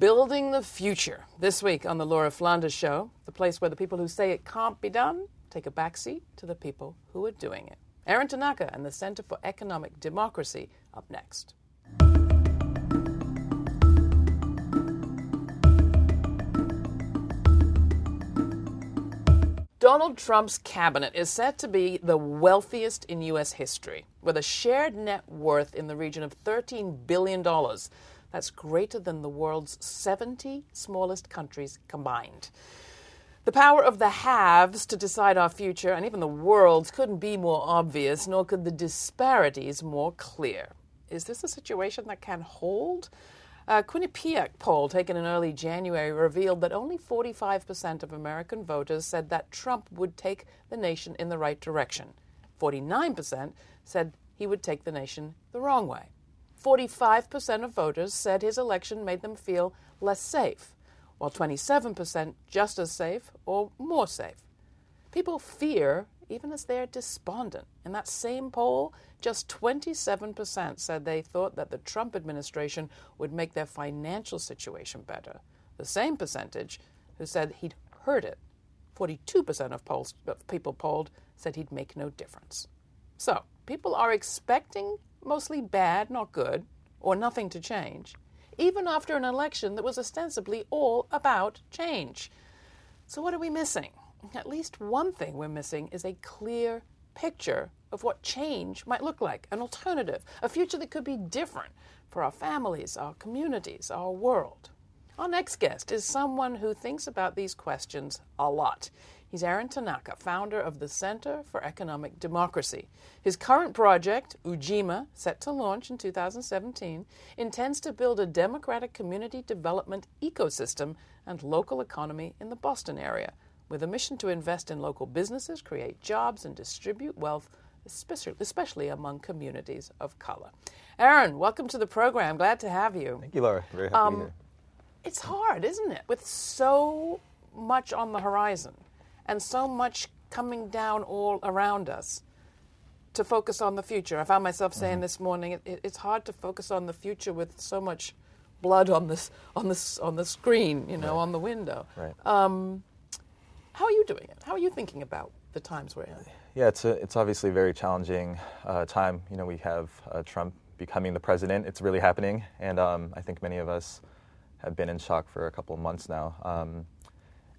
Building the future. This week on the Laura Flanders Show, the place where the people who say it can't be done take a backseat to the people who are doing it. Aaron Tanaka and the Center for Economic Democracy up next. Donald Trump's cabinet is said to be the wealthiest in U.S. history, with a shared net worth in the region of $13 billion. That's greater than the world's 70 smallest countries combined. The power of the haves to decide our future, and even the world's, couldn't be more obvious, nor could the disparities more clear. Is this a situation that can hold? A Quinnipiac poll taken in early January revealed that only 45% of American voters said that Trump would take the nation in the right direction. 49% said he would take the nation the wrong way. 45% of voters said his election made them feel less safe, while 27% just as safe or more safe. People fear even as they're despondent. In that same poll, just 27% said they thought that the Trump administration would make their financial situation better. The same percentage who said he'd hurt it. 42% of people polled said he'd make no difference. So, people are expecting mostly bad, not good, or nothing to change, even after an election that was ostensibly all about change. So what are we missing? At least one thing we're missing is a clear picture of what change might look like, an alternative, a future that could be different for our families, our communities, our world. Our next guest is someone who thinks about these questions a lot. He's Aaron Tanaka, founder of the Center for Economic Democracy. His current project, Ujima, set to launch in 2017, intends to build a democratic community development ecosystem and local economy in the Boston area, with a mission to invest in local businesses, create jobs, and distribute wealth, especially among communities of color. Aaron, welcome to the program. Glad to have you. Thank you, Laura. Very happy to be here. It's hard, isn't it, with so much on the horizon and so much coming down all around us, to focus on the future. I found myself saying this morning, it's hard to focus on the future with so much blood on the screen, you know, on the window. Right. How are you doing it? How are you thinking about the times we're in? Yeah, it's obviously a very challenging time. You know, we have Trump becoming the president. It's really happening, and I think many of us have been in shock for a couple of months now.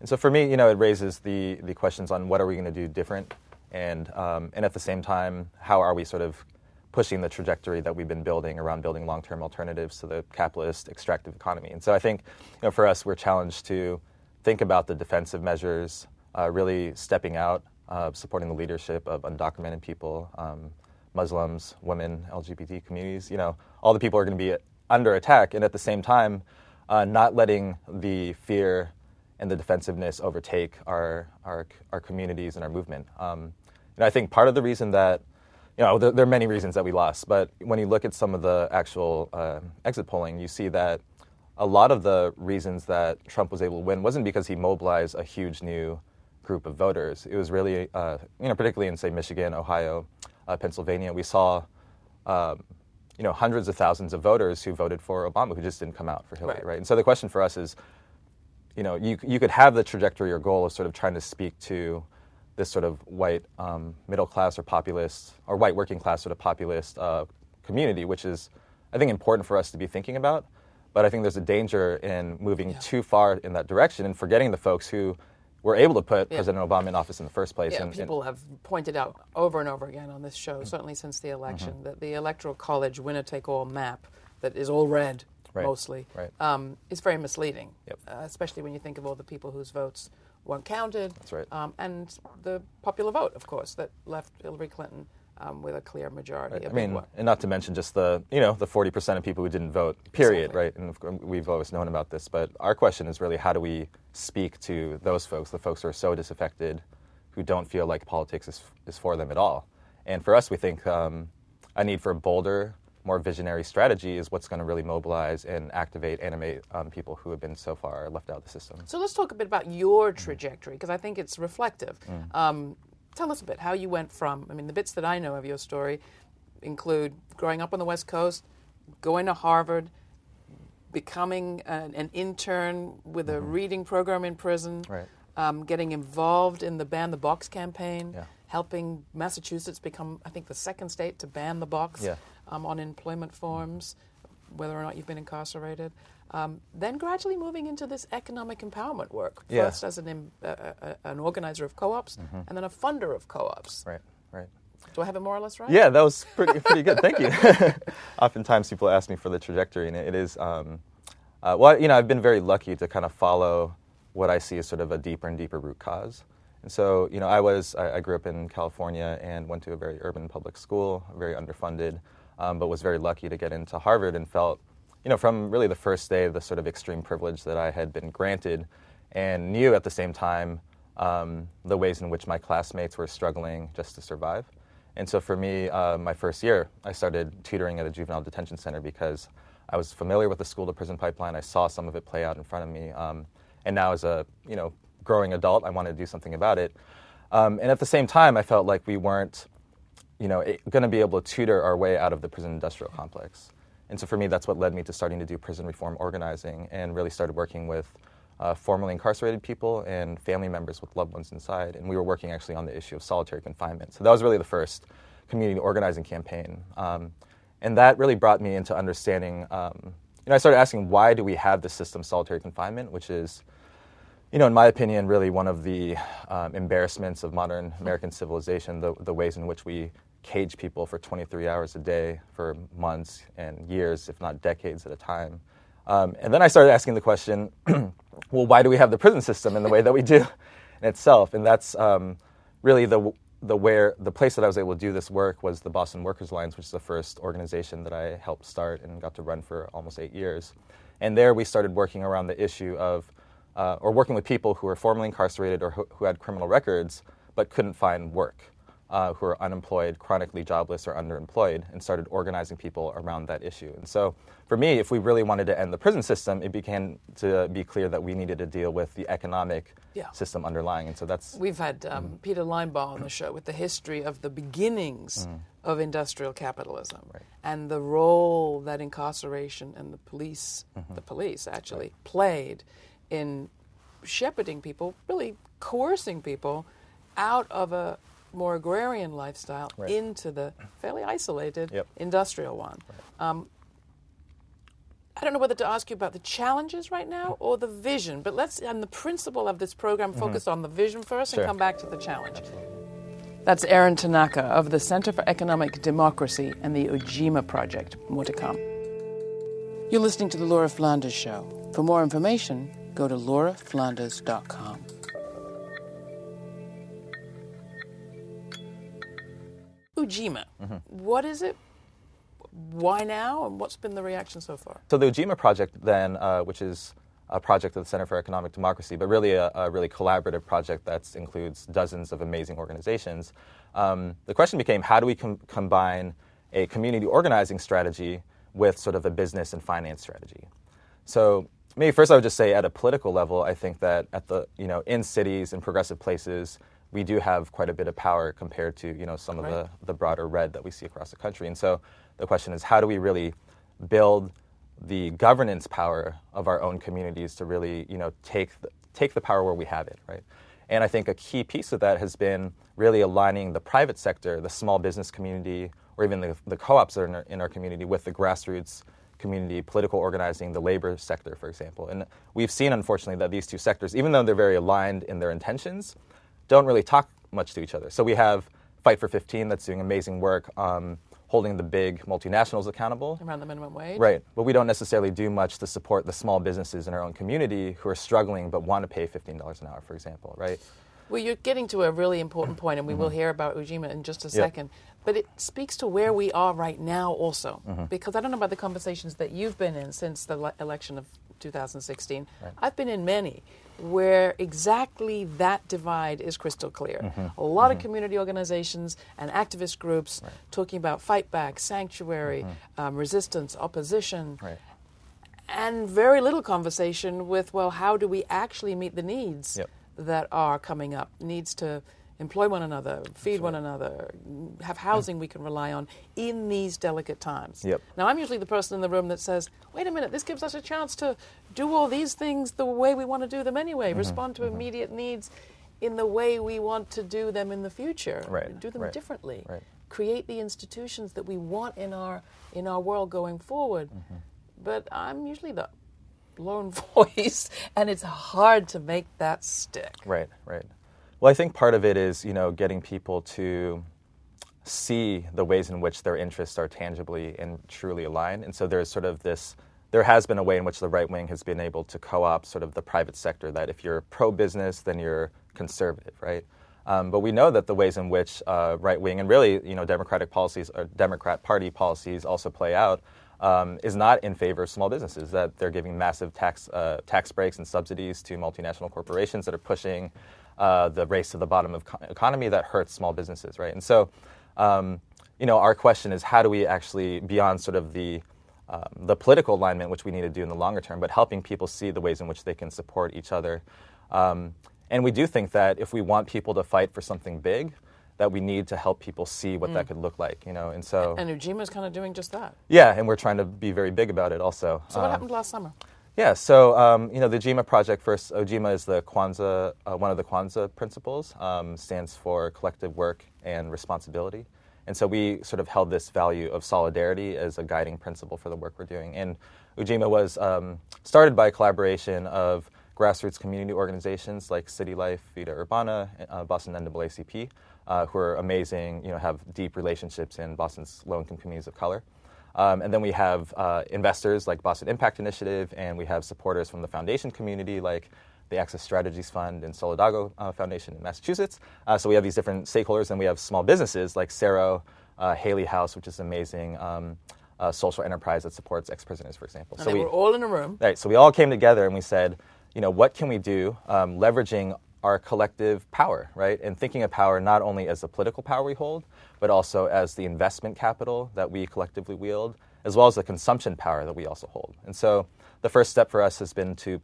And so for me, you know, it raises the questions on what are we going to do different, and at the same time, how are we sort of pushing the trajectory that we've been building around building long-term alternatives to the capitalist extractive economy. And so I think, you know, for us, we're challenged to think about the defensive measures, really stepping out, supporting the leadership of undocumented people, Muslims, women, LGBT communities. You know, all the people are going to be under attack, and at the same time, not letting the fear and the defensiveness overtake our communities and our movement. And I think part of the reason that, you know, there are many reasons that we lost, but when you look at some of the actual exit polling, you see that a lot of the reasons that Trump was able to win wasn't because he mobilized a huge new group of voters. It was really, you know, particularly in, say, Michigan, Ohio, Pennsylvania, we saw, you know, hundreds of thousands of voters who voted for Obama who just didn't come out for Hillary, right? And so the question for us is, you know, you could have the trajectory or goal of sort of trying to speak to this sort of white middle class or populist, or white working class sort of populist community, which is, I think, important for us to be thinking about. But I think there's a danger in moving too far in that direction and forgetting the folks who were able to put President Obama in office in the first place. Yeah, people have pointed out over and over again on this show, certainly since the election, that the Electoral College winner-take-all map that is all red, mostly, is very misleading, especially when you think of all the people whose votes weren't counted. That's right. And the popular vote, of course, that left Hillary Clinton with a clear majority. I mean, and not to mention just the 40% of people who didn't vote, period, right? And we've always known about this. But our question is really, how do we speak to those folks, the folks who are so disaffected, who don't feel like politics is for them at all? And for us, we think a need for a bolder, more visionary strategy is what's going to really mobilize and animate people who have been so far left out of the system. So let's talk a bit about your trajectory, because I think it's reflective. Tell us a bit how you went from, I mean, the bits that I know of your story include growing up on the West Coast, going to Harvard, becoming an intern with a reading program in prison, Right. getting involved in the Ban the Box campaign, Yeah. helping Massachusetts become, I think, the second state to ban the box Yeah. on employment forms, whether or not you've been incarcerated. Then gradually moving into this economic empowerment work, Yeah. first as an organizer of co-ops and then a funder of co-ops. Right. Right. Do I have it more or less right? Yeah, that was pretty good. Thank you. Oftentimes people ask me for the trajectory, and it is, well, I've been very lucky to kind of follow what I see as sort of a deeper and deeper root cause. And so, I grew up in California and went to a very urban public school, very underfunded, but was very lucky to get into Harvard and felt, from really the first day, the sort of extreme privilege that I had been granted, and knew at the same time the ways in which my classmates were struggling just to survive. And so for me, my first year, I started tutoring at a juvenile detention center because I was familiar with the school-to-prison pipeline. I saw some of it play out in front of me. And now as a growing adult, I wanted to do something about it. And at the same time, I felt like we weren't going to be able to tutor our way out of the prison industrial complex. And so for me, that's what led me to starting to do prison reform organizing and really started working with formerly incarcerated people and family members with loved ones inside. And we were working actually on the issue of solitary confinement. So that was really the first community organizing campaign. And that really brought me into understanding, I started asking, why do we have this system, solitary confinement, which is, in my opinion, really one of the embarrassments of modern American civilization, the ways in which we cage people for 23 hours a day for months and years, if not decades at a time. And then I started asking the question, well, why do we have the prison system in the way that we do in itself? And that's really the place that I was able to do this work was the Boston Workers Alliance, which is the first organization that I helped start and got to run for almost 8 years. And there we started working around the issue of, or working with people who were formerly incarcerated or who had criminal records but couldn't find work, who were unemployed, chronically jobless, or underemployed, and started organizing people around that issue. And so for me, if we really wanted to end the prison system, it began to be clear that we needed to deal with the economic system underlying. And so that's... We've had Peter Linebaugh on the show with the history of the beginnings of industrial capitalism and the role that incarceration and the police actually played in shepherding people, really coercing people out of a more agrarian lifestyle into the fairly isolated industrial one. I don't know whether to ask you about the challenges right now or the vision, but let's, on the principle of this program, focus on the vision first and come back to the challenge. Absolutely. That's Aaron Tanaka of the Center for Economic Democracy and the Ujima Project. More to come. You're listening to The Laura Flanders Show. For more information, go to lauraflanders.com. Ujima. What is it? Why now? And what's been the reaction so far? So the Ujima project then, which is a project of the Center for Economic Democracy, but really a really collaborative project that includes dozens of amazing organizations. The question became, how do we combine a community organizing strategy with sort of a business and finance strategy? So maybe first I would just say at a political level, I think that at the, in cities and progressive places, we do have quite a bit of power compared to, some of the broader red that we see across the country. And so the question is, how do we really build the governance power of our own communities to really, take the power where we have it, right? And I think a key piece of that has been really aligning the private sector, the small business community, or even the co-ops that are in our community with the grassroots community, political organizing, the labor sector, for example. And we've seen, unfortunately, that these two sectors, even though they're very aligned in their intentions, don't really talk much to each other. So we have Fight for 15 that's doing amazing work holding the big multinationals accountable. Around the minimum wage. Right. But we don't necessarily do much to support the small businesses in our own community who are struggling but want to pay $15 an hour, for example, right? Well, you're getting to a really important point, and we will hear about Ujima in just a second. But it speaks to where we are right now also, because I don't know about the conversations that you've been in since the election of 2016. I've been in many where exactly that divide is crystal clear. A lot of community organizations and activist groups talking about fight back, sanctuary, resistance, opposition, and very little conversation with, well, how do we actually meet the needs that are coming up? Needs to employ one another, feed one another, have housing we can rely on in these delicate times. Yep. Now, I'm usually the person in the room that says, wait a minute, this gives us a chance to do all these things the way we want to do them anyway, respond to immediate needs in the way we want to do them in the future, do them differently, create the institutions that we want in our world going forward. But I'm usually the lone voice, and it's hard to make that stick. Right. Well, I think part of it is, getting people to see the ways in which their interests are tangibly and truly aligned. And so there's sort of there has been a way in which the right wing has been able to co-opt sort of the private sector, that if you're pro-business, then you're conservative, right? But we know that the ways in which right wing and really, Democratic policies or Democrat Party policies also play out is not in favor of small businesses, that they're giving massive tax breaks and subsidies to multinational corporations that are pushing the race to the bottom of economy that hurts small businesses, right? And so, our question is, how do we actually, beyond sort of the political alignment, which we need to do in the longer term, but helping people see the ways in which they can support each other. And we do think that if we want people to fight for something big, that we need to help people see what that could look like, and so... And Ujima is kind of doing just that. Yeah, and we're trying to be very big about it also. So what happened last summer? Yeah, so, the Ujima project, first, Ujima is the Kwanzaa, one of the Kwanzaa principles, stands for collective work and responsibility. And so we sort of held this value of solidarity as a guiding principle for the work we're doing. And Ujima was started by a collaboration of grassroots community organizations like City Life, Vida Urbana, Boston NAACP, who are amazing, have deep relationships in Boston's low-income communities of color. And then we have investors like Boston Impact Initiative, and we have supporters from the foundation community like the Access Strategies Fund and Solidago Foundation in Massachusetts. So we have these different stakeholders, and we have small businesses like Cero, Haley House, which is amazing social enterprise that supports ex-prisoners, for example. And so they were all in a room. Right, so we all came together and we said, what can we do leveraging our collective power, right? And thinking of power not only as the political power we hold, but also as the investment capital that we collectively wield, as well as the consumption power that we also hold. And so the first step for us has been to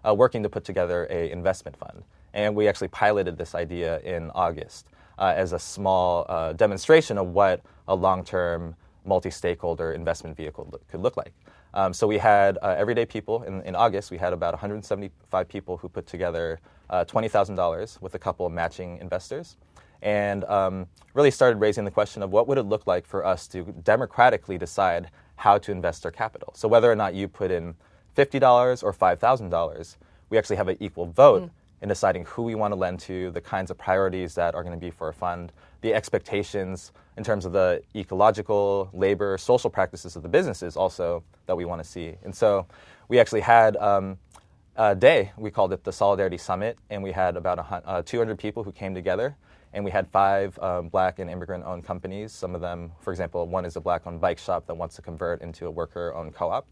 working to put together an investment fund. And we actually piloted this idea in August as a small demonstration of what a long-term multi-stakeholder investment vehicle could look like. So we had everyday people. In August, we had about 175 people who put together $20,000 with a couple of matching investors, and really started raising the question of what would it look like for us to democratically decide how to invest our capital. So whether or not you put in $50 or $5,000, we actually have an equal vote in deciding who we want to lend to, the kinds of priorities that are going to be for a fund, the expectations in terms of the ecological, labor, social practices of the businesses also that we want to see. And so we actually had a day, we called it the Solidarity Summit, and we had about 200 people who came together, and we had 5 Black and immigrant-owned companies. Some of them, for example, one is a Black-owned bike shop that wants to convert into a worker-owned co-op,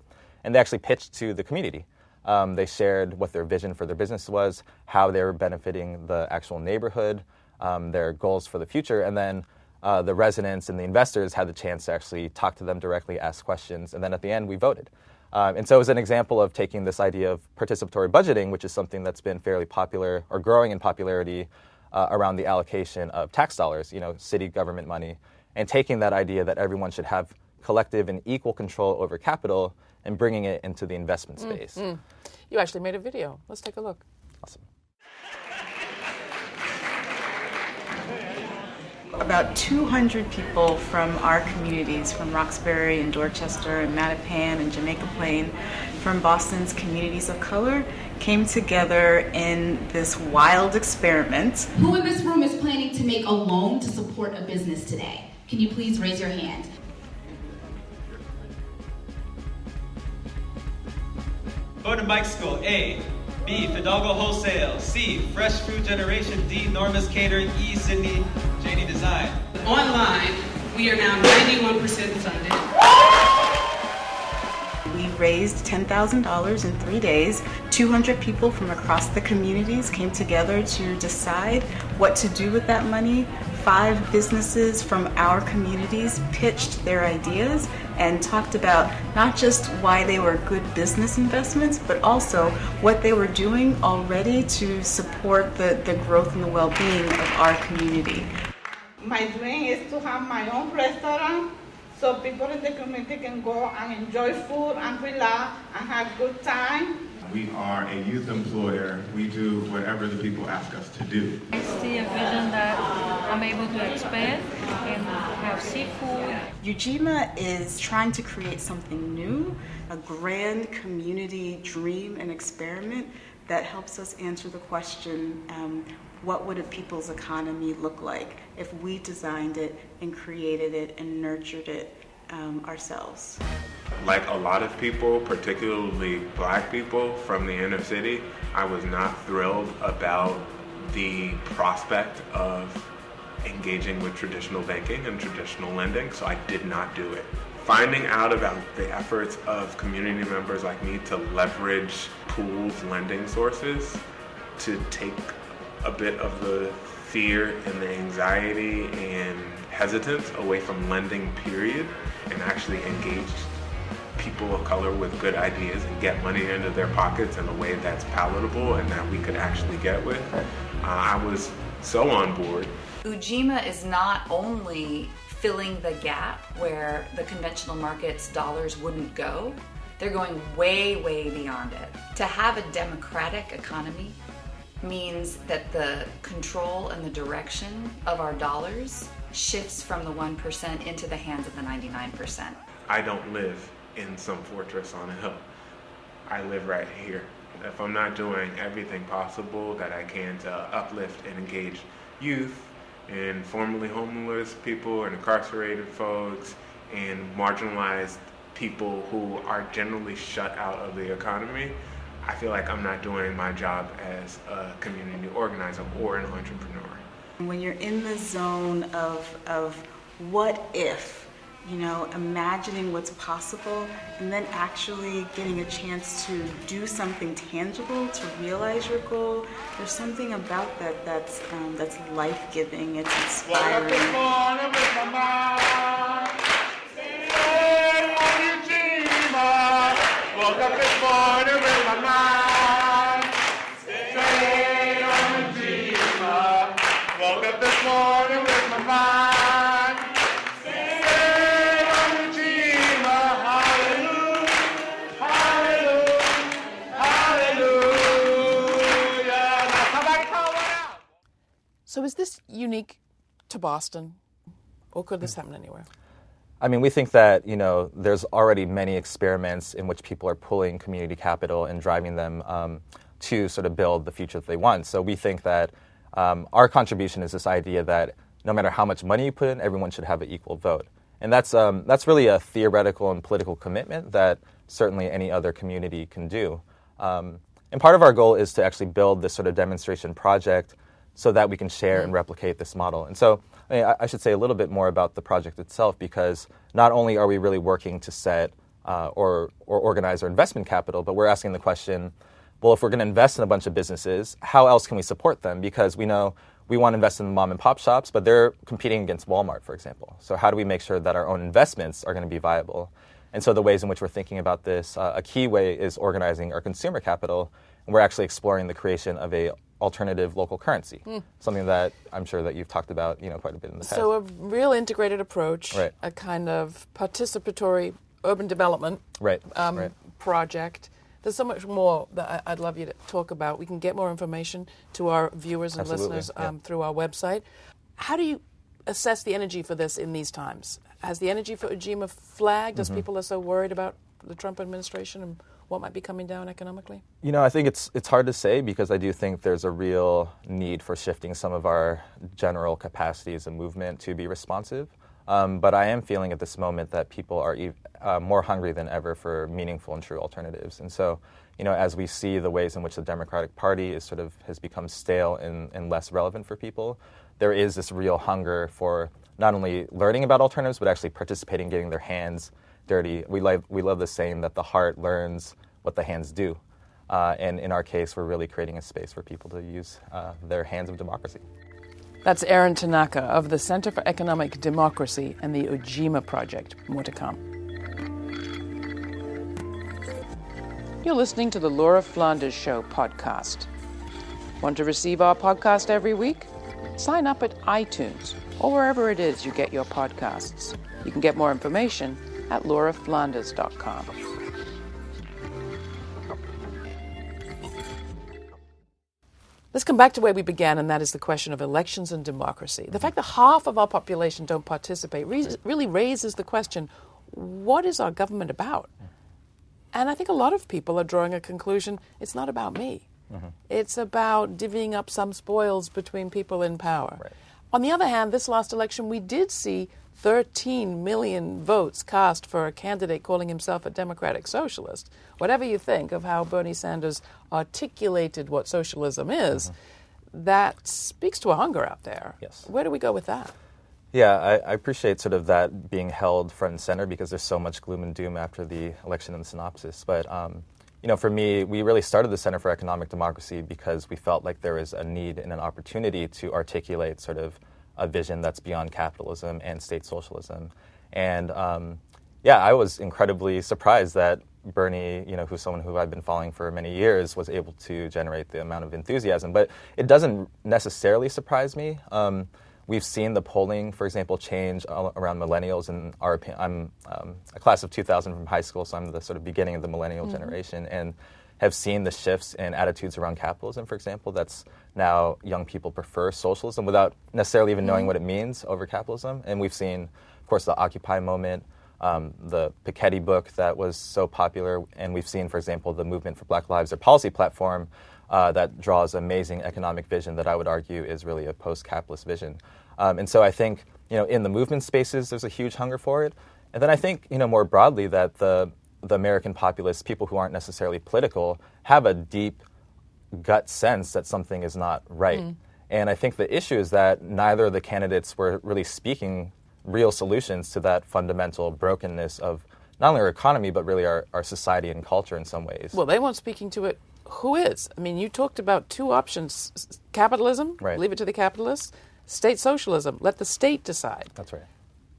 and they actually pitched to the community. They shared what their vision for their business was, how they were benefiting the actual neighborhood, their goals for the future, and then the residents and the investors had the chance to actually talk to them directly, ask questions, and then at the end we voted. And so it was an example of taking this idea of participatory budgeting, which is something that's been fairly popular or growing in popularity around the allocation of tax dollars, city government money, and taking that idea that everyone should have collective and equal control over capital and bringing it into the investment space. You actually made a video. Let's take a look. Awesome. About 200 people from our communities, from Roxbury and Dorchester and Mattapan and Jamaica Plain, from Boston's communities of color, came together in this wild experiment. Who in this room is planning to make a loan to support a business today? Can you please raise your hand? Road and Bike School, A. B. Fidalgo Wholesale. C. Fresh Food Generation. D. Norma's Catering. E. Sydney JD Design. Online, we are now 91% funded. We raised $10,000 in 3 days. 200 people from across the communities came together to decide what to do with that money 5 businesses from our communities pitched their ideas and talked about not just why they were good business investments, but also what they were doing already to support the growth and the well-being of our community. My dream is to have my own restaurant so people in the community can go and enjoy food and relax and have a good time. We are a youth employer. We do whatever the people ask us to do. I see a vision that I'm able to expand and have seafood. Ujima is trying to create something new, a grand community dream and experiment that helps us answer the question, what would a people's economy look like if we designed it and created it and nurtured it ourselves? Like a lot of people, particularly Black people from the inner city, I was not thrilled about the prospect of engaging with traditional banking and traditional lending, so I did not do it. Finding out about the efforts of community members like me to leverage pools lending sources to take a bit of the fear and the anxiety and hesitance away from lending, period, and actually engage people of color with good ideas and get money into their pockets in a way that's palatable and that we could actually get with. I was so on board. Ujima is not only filling the gap where the conventional markets dollars wouldn't go, they're going way, way beyond it. To have a democratic economy means that the control and the direction of our dollars shifts from the 1% into the hands of the 99%. I don't live in some fortress on a hill. I live right here. If I'm not doing everything possible that I can to uplift and engage youth and formerly homeless people and incarcerated folks and marginalized people who are generally shut out of the economy, I feel like I'm not doing my job as a community organizer or an entrepreneur. When you're in the zone of what if, imagining what's possible and then actually getting a chance to do something tangible to realize your goal, there's something about that that's life-giving, it's inspiring. Woke up this morning with my mind staying on Ujima. Woke up this morning with my mind staying on Ujima. Woke up this morning with my mind. So is this unique to Boston, or could this happen anywhere? I mean, we think that, there's already many experiments in which people are pulling community capital and driving them to sort of build the future that they want. So we think that our contribution is this idea that no matter how much money you put in, everyone should have an equal vote. And that's really a theoretical and political commitment that certainly any other community can do. And part of our goal is to actually build this sort of demonstration project so that we can share and replicate this model. And so I should say a little bit more about the project itself, because not only are we really working to set or organize our investment capital, but we're asking the question, well, if we're going to invest in a bunch of businesses, how else can we support them? Because we know we want to invest in the mom and pop shops, but they're competing against Walmart, for example. So how do we make sure that our own investments are going to be viable? And so the ways in which we're thinking about this, a key way is organizing our consumer capital, and we're actually exploring the creation of a alternative local currency, something that I'm sure that you've talked about, quite a bit in the past. So a real integrated approach, right. A kind of participatory urban development right. project. There's so much more that I'd love you to talk about. We can get more information to our viewers and Absolutely. listeners through our website. How do you assess the energy for this in these times? Has the energy for Ujima flagged as people are so worried about the Trump administration and what might be coming down economically? I think it's hard to say, because I do think there's a real need for shifting some of our general capacity as a movement to be responsive. But I am feeling at this moment that people are more hungry than ever for meaningful and true alternatives. And so, as we see the ways in which the Democratic Party has become stale and less relevant for people, there is this real hunger for not only learning about alternatives, but actually participating, getting their hands dirty. We love the saying that the heart learns what the hands do. And in our case, we're really creating a space for people to use their hands of democracy. That's Aaron Tanaka of the Center for Economic Democracy and the Ujima Project. More to come. You're listening to the Laura Flanders Show podcast. Want to receive our podcast every week? Sign up at iTunes or wherever it is you get your podcasts. You can get more information at lauraflanders.com. Let's come back to where we began, and that is the question of elections and democracy. The fact that half of our population don't participate really raises the question, what is our government about? And I think a lot of people are drawing a conclusion, it's not about me. Mm-hmm. It's about divvying up some spoils between people in power. Right. On the other hand, this last election, we did see 13 million votes cast for a candidate calling himself a democratic socialist. Whatever you think of how Bernie Sanders articulated what socialism is, that speaks to a hunger out there. Yes. Where do we go with that? Yeah, I appreciate sort of that being held front and center because there's so much gloom and doom after the election and the synopsis. But, for me, we really started the Center for Economic Democracy because we felt like there was a need and an opportunity to articulate sort of a vision that's beyond capitalism and state socialism. And, I was incredibly surprised that Bernie, who's someone who I've been following for many years, was able to generate the amount of enthusiasm. But it doesn't necessarily surprise me. We've seen the polling, for example, change around millennials. And I'm a class of 2000 from high school, so I'm the sort of beginning of the millennial generation, and have seen the shifts in attitudes around capitalism, for example. That's now young people prefer socialism without necessarily even knowing what it means over capitalism. And we've seen, of course, the Occupy moment, the Piketty book that was so popular, and we've seen, for example, the Movement for Black Lives, their policy platform, that draws amazing economic vision that I would argue is really a post-capitalist vision. And so I think, in the movement spaces, there's a huge hunger for it. And then I think, more broadly, that the American populace, people who aren't necessarily political, have a deep gut sense that something is not right. And I think the issue is that neither of the candidates were really speaking real solutions to that fundamental brokenness of not only our economy, but really our society and culture in some ways. Well, they weren't speaking to it. Who is? I mean, you talked about two options. Capitalism, leave it to the capitalists. State socialism, let the state decide. That's right.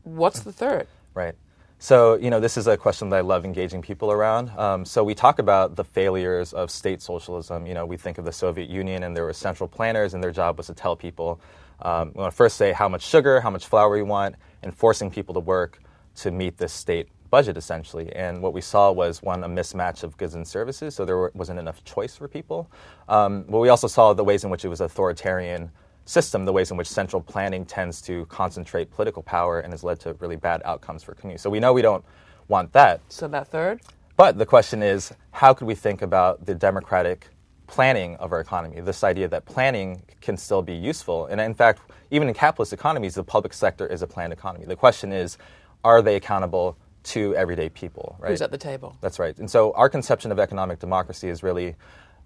What's the third? Right. So, this is a question that I love engaging people around. So we talk about the failures of state socialism. We think of the Soviet Union, and there were central planners, and their job was to tell people, we want to first say how much sugar, how much flour we want, and forcing people to work to meet this state budget, essentially. And what we saw was, one, a mismatch of goods and services, so there wasn't enough choice for people. But we also saw the ways in which it was authoritarian system, the ways in which central planning tends to concentrate political power and has led to really bad outcomes for communities. So we know we don't want that. So that third? But the question is, how could we think about the democratic planning of our economy, this idea that planning can still be useful? And in fact, even in capitalist economies, the public sector is a planned economy. The question is, are they accountable to everyday people? Right? Who's at the table? That's right. And so our conception of economic democracy is really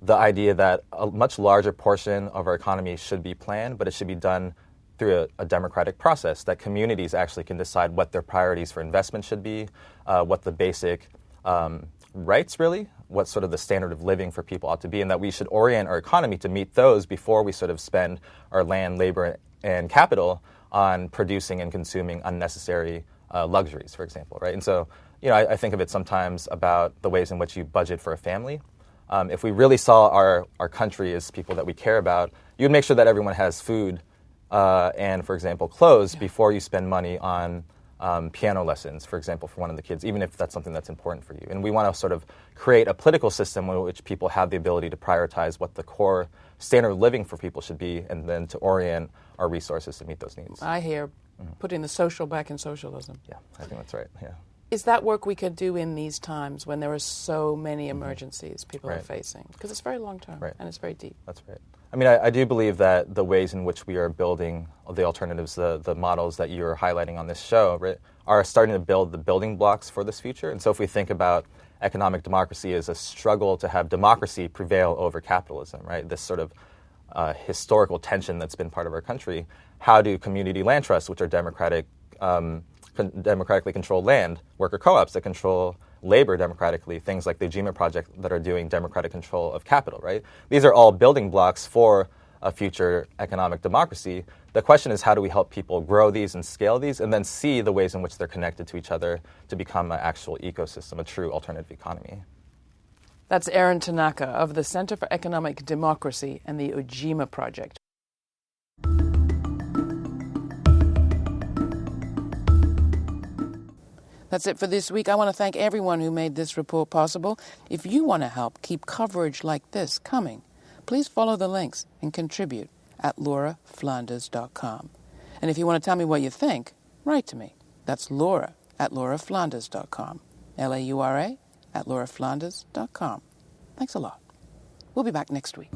the idea that a much larger portion of our economy should be planned, but it should be done through a democratic process, that communities actually can decide what their priorities for investment should be, what the basic rights really, what sort of the standard of living for people ought to be, and that we should orient our economy to meet those before we sort of spend our land, labor, and capital on producing and consuming unnecessary luxuries, for example, right? And so, I think of it sometimes about the ways in which you budget for a family. If we really saw our country as people that we care about, you'd make sure that everyone has food and, for example, clothes before you spend money on piano lessons, for example, for one of the kids, even if that's something that's important for you. And we want to sort of create a political system in which people have the ability to prioritize what the core standard of living for people should be, and then to orient our resources to meet those needs. I hear putting the social back in socialism. Yeah, I think that's right, yeah. Is that work we could do in these times when there are so many emergencies people are facing? Because it's very long term and it's very deep. That's right. I mean, I do believe that the ways in which we are building the alternatives, the models that you're highlighting on this show, right, are starting to build the building blocks for this future. And so if we think about economic democracy as a struggle to have democracy prevail over capitalism, right, this sort of historical tension that's been part of our country, how do community land trusts, which are democratically controlled land, worker co-ops that control labor democratically, things like the Ujima project that are doing democratic control of capital, right? These are all building blocks for a future economic democracy. The question is, how do we help people grow these and scale these, and then see the ways in which they're connected to each other to become an actual ecosystem, a true alternative economy? That's Aaron Tanaka of the Center for Economic Democracy and the Ujima Project. That's it for this week. I want to thank everyone who made this report possible. If you want to help keep coverage like this coming, please follow the links and contribute at lauraflanders.com. And if you want to tell me what you think, write to me. That's Laura at lauraflanders.com. LAURA at lauraflanders.com. Thanks a lot. We'll be back next week.